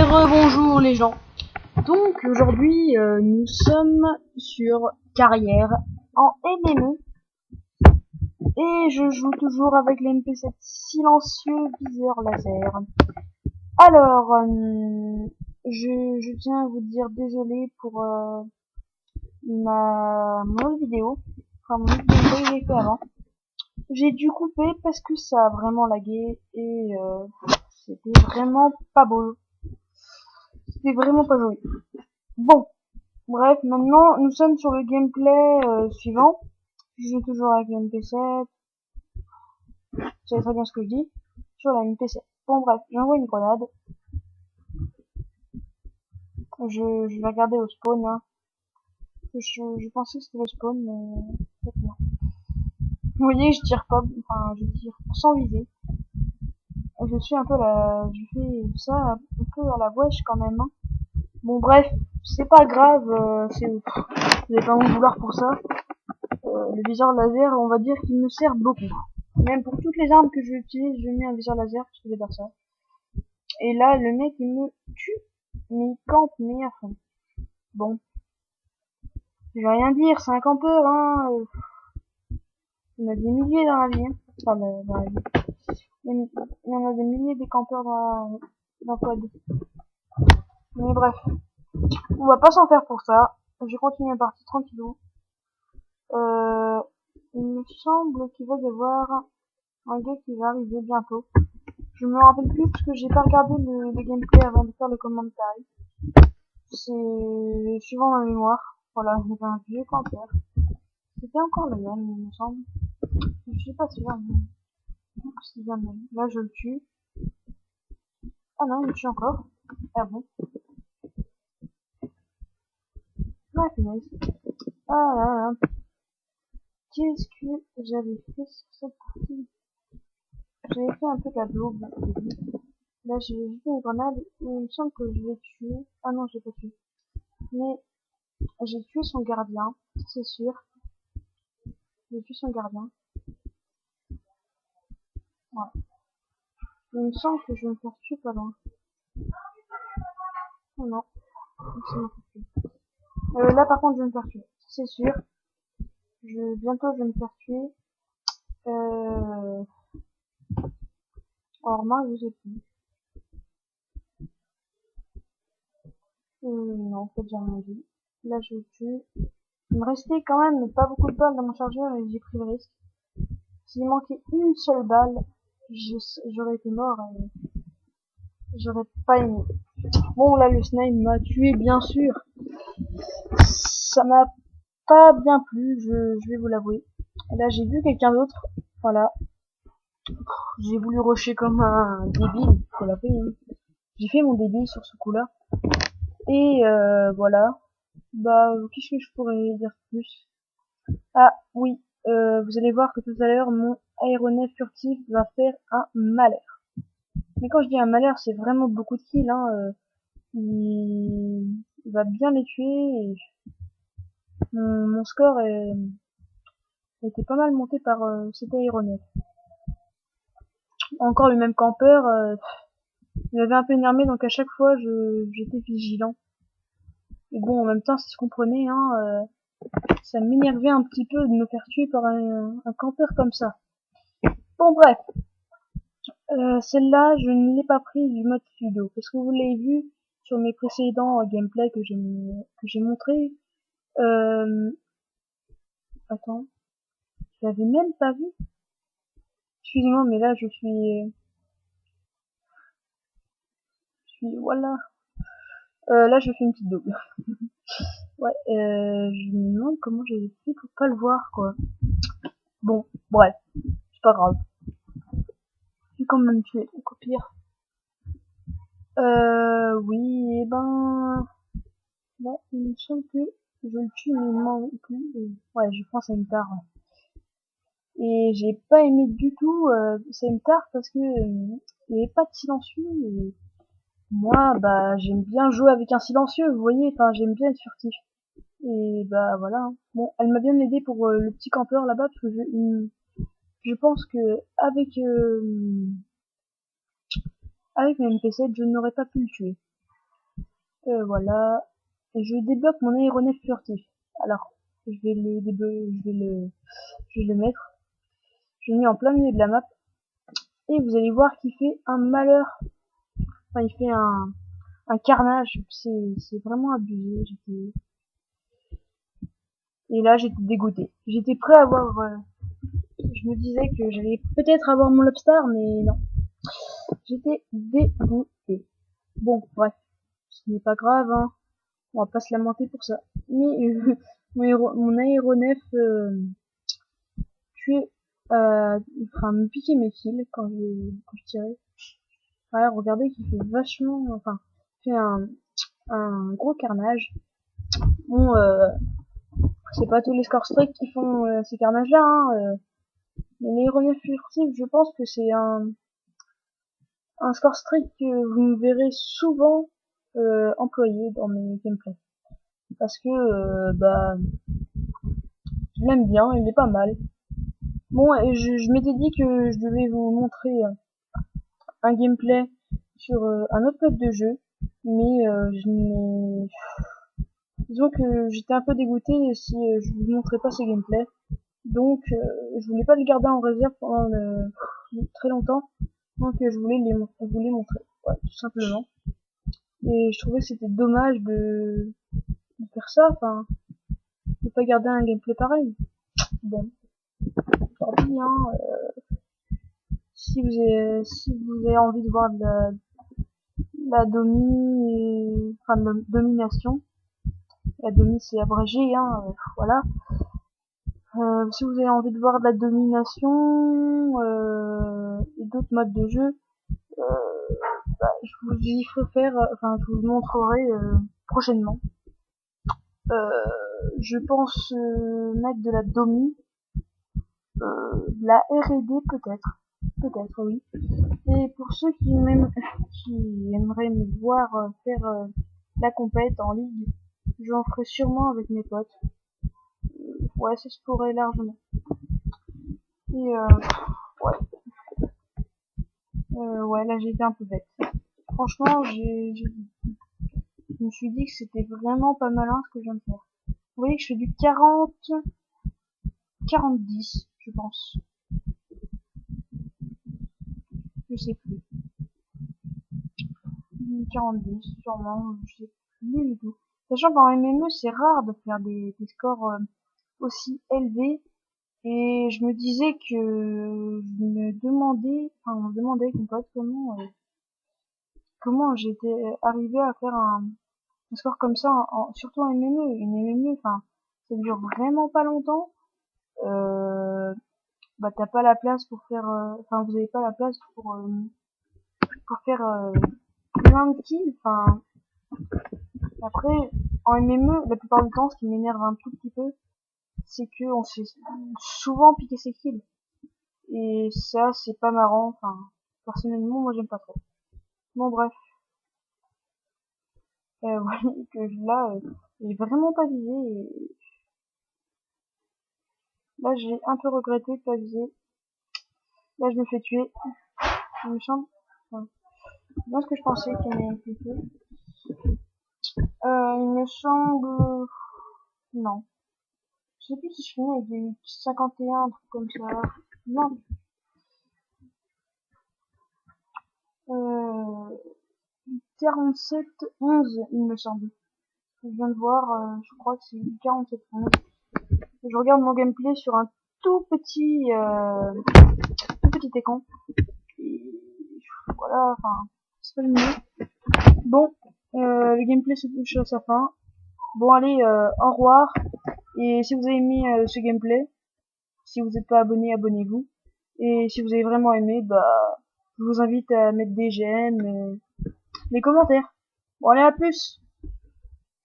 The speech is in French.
Rebonjour les gens. Donc aujourd'hui nous sommes sur carrière en MME et je joue toujours avec l'NP7 silencieux viseur laser. Alors je tiens à vous dire désolé pour mon autre vidéo, enfin mon autre vidéo que j'ai fait avant. J'ai dû couper parce que ça a vraiment lagué et c'était vraiment pas beau. C'était vraiment pas joli. Bon, bref, maintenant nous sommes sur le gameplay suivant. Je joue toujours avec la MP7. Vous savez très bien ce que je dis. Sur la MP7. Bon bref, j'envoie une grenade. Je vais regarder au spawn. Hein. Je pensais que c'était le spawn, mais en fait non. Vous voyez, je tire pas, enfin je tire sans viser. Je suis un peu je fais ça un peu à la wesh quand même. Hein. Bon bref, c'est pas grave, vous allez pas m'en vouloir pour ça. Le viseur laser, on va dire qu'il me sert beaucoup. Même pour toutes les armes que j'utilise, je mets un viseur laser parce que j'adore ça. Et là, le mec, il me tue, mais il campe, mais à fond. Bon. Je vais rien dire, c'est un campeur, hein. Il y en a des milliers dans la vie, hein. Enfin, dans la vie. Il y en a des milliers des campeurs dans Code. Mais bref. On va pas s'en faire pour ça. Je continue ma partie tranquillou. Il me semble qu'il va y avoir un gars qui va arriver bientôt. Je me rappelle plus parce que j'ai pas regardé le gameplay avant de faire le commentaire. C'est suivant ma mémoire. Voilà, il y avait un vieux campeur. C'était encore le même, il me semble. Je suis pas sûre, mais c'est bien le même. Là, je le tue. Ah non, il me tue encore. Ah bon. Ah, finesse. Ah là là. Qu'est-ce que j'avais fait sur cette partie? J'avais fait un peu de la daube au début. Là, j'ai jeté une grenade et il me semble que je l'ai tué. Ah non, je l'ai pas tué. Mais j'ai tué son gardien, c'est sûr. J'ai tué son gardien. Voilà. Il me semble que je vais me faire tuer pas loin. Oh non. Là par contre je vais me faire tuer. C'est sûr. Bientôt je vais me faire tuer. Alors moi je sais plus. Non, en fait j'ai rien dit. Là je tue. Il me restait quand même pas beaucoup de balles dans mon chargeur et j'ai pris le risque. S'il manquait une seule balle, j'aurais été mort et j'aurais pas aimé. Bon là le snipe m'a tué bien sûr. Ça m'a pas bien plu, je vais vous l'avouer. Là j'ai vu quelqu'un d'autre. Voilà. J'ai voulu rusher comme un débile. Faut la payer. Hein. J'ai fait mon débile sur ce coup-là. Et voilà. Bah, qu'est-ce que je pourrais dire plus? Ah oui, vous allez voir que tout à l'heure, mon aéronef furtif va faire un malheur. Mais quand je dis un malheur, c'est vraiment beaucoup de kills. Hein. Il va bien les tuer. Et mon score a été pas mal monté par cet aéronef. Encore le même campeur. Il m'avait un peu énervé, donc à chaque fois, j'étais vigilant. Et bon, en même temps, si je comprenais, hein, ça m'énervait un petit peu de me faire tuer par un campeur comme ça. Bon, bref. Celle-là, je ne l'ai pas prise du mode pseudo, parce que vous l'avez vu sur mes précédents gameplays que j'ai montré. Attends, je l'avais même pas vu. Excusez-moi, mais là, voilà. Là, je fais une petite double. Ouais, je me demande comment j'ai fait pour pas le voir, quoi. Bon, bref, c'est pas grave. J'ai quand même tué, donc au pire. Oui, et ben, là, il me semble que je le tue, mais il m'en plus. Ouais, je prends Centaur. Et j'ai pas aimé du tout Centaur parce que il n'y avait pas de silencieux. Et moi, bah, j'aime bien jouer avec un silencieux, vous voyez, enfin, j'aime bien être furtif. Et bah voilà. Hein. Bon, elle m'a bien aidé pour le petit campeur là-bas parce que je pense que avec ma MP7, je n'aurais pas pu le tuer. Voilà. Et je débloque mon aéronef furtif. Alors, je vais le mettre. Je le mets en plein milieu de la map. Et vous allez voir qu'il fait un malheur. Enfin, il fait un carnage. C'est vraiment abusé. Et là, j'étais dégoûté. J'étais prêt à avoir, je me disais que j'allais peut-être avoir mon lobster, mais non. J'étais dégoûté. Bon, bref. Ce n'est pas grave, hein. On va pas se lamenter pour ça. Mais, mon aéronef, tuait, enfin, me piquait mes kills quand je tirais. Ouais, regardez qu'il fait vachement, enfin, fait un gros carnage. Bon, c'est pas tous les score strikes qui font ces carnages-là, hein. Mais l'aéronef furtif, je pense que c'est un score strike que vous me verrez souvent employé dans mes gameplays. Parce que, bah, je l'aime bien, il est pas mal. Bon, et je m'étais dit que je devais vous montrer un gameplay sur un autre mode de jeu, mais je n'ai... Disons que j'étais un peu dégoûté si je vous montrais pas ce gameplay. Donc, je voulais pas le garder en réserve pendant très longtemps. Donc, je voulais vous les montrer. Ouais, tout simplement. Et je trouvais que c'était dommage de faire ça. Enfin, de pas garder un gameplay pareil. Bon, tant pis, hein. Si vous avez envie de voir de la enfin, de la domination. La domi, c'est abrégé, hein. Voilà. Si vous avez envie de voir de la domination et d'autres modes de jeu, je vous y ferai faire, enfin je vous le montrerai prochainement. Je pense mettre de la domi, de la R&D peut-être oui. Et pour ceux qui aimeraient me voir faire la compète en ligue, j'en ferai sûrement avec mes potes. Ouais, ça se pourrait largement. Et ouais, là j'ai été un peu bête. Franchement, je me suis dit que c'était vraiment pas malin ce que je viens de faire. Vous voyez que je fais du 40-10, je pense. Je sais plus. 40-10, sûrement, je sais plus du tout. Sachant qu'en MME, c'est rare de faire des scores aussi élevés. Et je me disais que on me demandait avec mon pote comment j'étais arrivé à faire un score comme ça, surtout en MME. Une MME, enfin, ça dure vraiment pas longtemps. Bah t'as pas la place pour faire, enfin vous avez pas la place pour faire plein de kills. Enfin, après, en MME, la plupart du temps, ce qui m'énerve un tout petit peu, c'est que on s'est souvent piqué ses kills. Et ça, c'est pas marrant. Enfin, personnellement, moi, j'aime pas trop. Bon, bref. Vous voyez que là, j'ai vraiment pas visé. Et là, j'ai un peu regretté de pas viser. Là, je me fais tuer. Il me semble. Enfin, c'est bien ce que je pensais qu'il m'ait tué. Il me semble... Non. Je sais plus si je finis avec des 51, un truc comme ça. Non. 47-11, il me semble. Je viens de voir, je crois que c'est 47-11. Je regarde mon gameplay sur un tout petit écran. Et voilà, enfin, c'est pas le mieux. Bon, le gameplay se touche à sa fin. Bon, allez, au revoir. Et si vous avez aimé ce gameplay, si vous n'êtes pas abonné, abonnez-vous. Et si vous avez vraiment aimé, bah, je vous invite à mettre des j'aime, des commentaires. Bon, allez, à plus!